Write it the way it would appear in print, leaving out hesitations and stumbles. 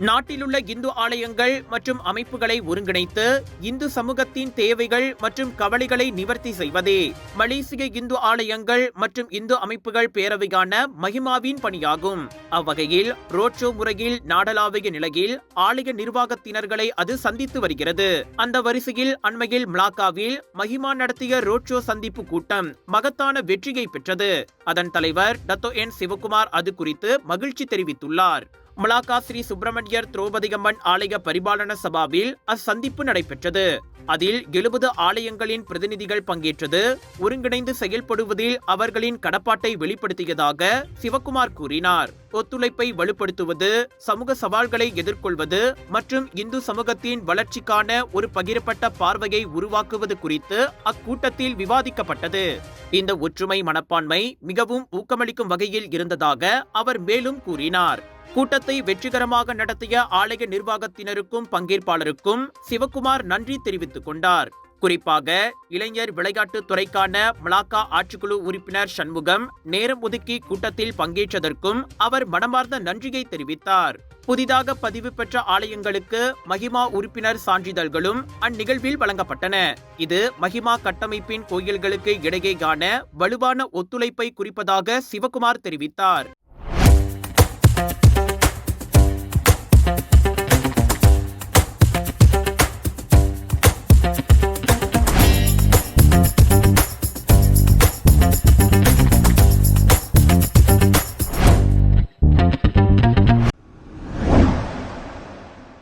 நாட்டிலுள்ள இந்து ஆலயங்கள் மற்றும் அமைப்புகளை ஒருங்கிணைத்து இந்து சமூகத்தின் தேவைகள் மற்றும் கவலைகளை நிவர்த்தி செய்வதே மலேசிய இந்து ஆலயங்கள் மற்றும் இந்து அமைப்புகள் பேரவையான மஹிமாவின் பணியாகும். அவ்வகையில் ரோட்ஷோ முறையில் நாடளாவிய நிலையில் ஆலய நிர்வாகத்தினர்களை அது சந்தித்து வருகிறது. அந்த வரிசையில் அண்மையில் மலாக்காவில் மஹிமா நடத்திய ரோட்ஷோ சந்திப்பு கூட்டம் மகத்தான வெற்றியை பெற்றது. அதன் தலைவர் டத்தோ என் சிவகுமார் அது குறித்து மகிழ்ச்சி தெரிவித்துள்ளார். மலாக்கா ஸ்ரீ சுப்பிரமணியர் திரௌபதியம்மன் ஆலய பரிபாலன சபாவில் அச்சந்திப்பு நடைபெற்றது. அதில் 70 ஆலயங்களின் பிரதிநிதிகள் பங்கேற்றது. ஒருங்கிணைந்து செயல்படுவதில் அவர்களின் கடப்பாட்டை வெளிப்படுத்தியதாக சிவகுமார் கூறினார். ஒத்துழைப்பை வலுப்படுத்துவது, சமூக சவால்களை எதிர்கொள்வது மற்றும் இந்து சமூகத்தின் வளர்ச்சிக்கான ஒரு பகிரப்பட்ட பார்வையை உருவாக்குவது குறித்து அக்கூட்டத்தில் விவாதிக்கப்பட்டது. இந்த ஒற்றுமை மனப்பான்மை மிகவும் ஊக்கமளிக்கும் வகையில் இருந்ததாக அவர் மேலும் கூறினார். கூட்டத்தை வெற்றிகரமாக நடத்திய ஆலய நிர்வாகத்தினருக்கும் பங்கேற்பாளருக்கும் சிவகுமார் நன்றி தெரிவித்துக் கொண்டார். குறிப்பாக இளைஞர் விளையாட்டு துறைக்கான மலாக்கா ஆட்சிக்குழு உறுப்பினர் சண்முகம் நேரம் ஒதுக்கி கூட்டத்தில் பங்கேற்றதற்கும் அவர் மனமார்ந்த நன்றியை தெரிவித்தார். புதிதாக பதிவு பெற்ற ஆலயங்களுக்கு மஹிமா உறுப்பினர் சான்றிதழ்களும் அந்நிகழ்வில் வழங்கப்பட்டன. இது மஹிமா கட்டமைப்பின் கோயில்களுக்கு இடையேயான வலுவான ஒத்துழைப்பை குறிப்பதாக சிவகுமார் தெரிவித்தார்.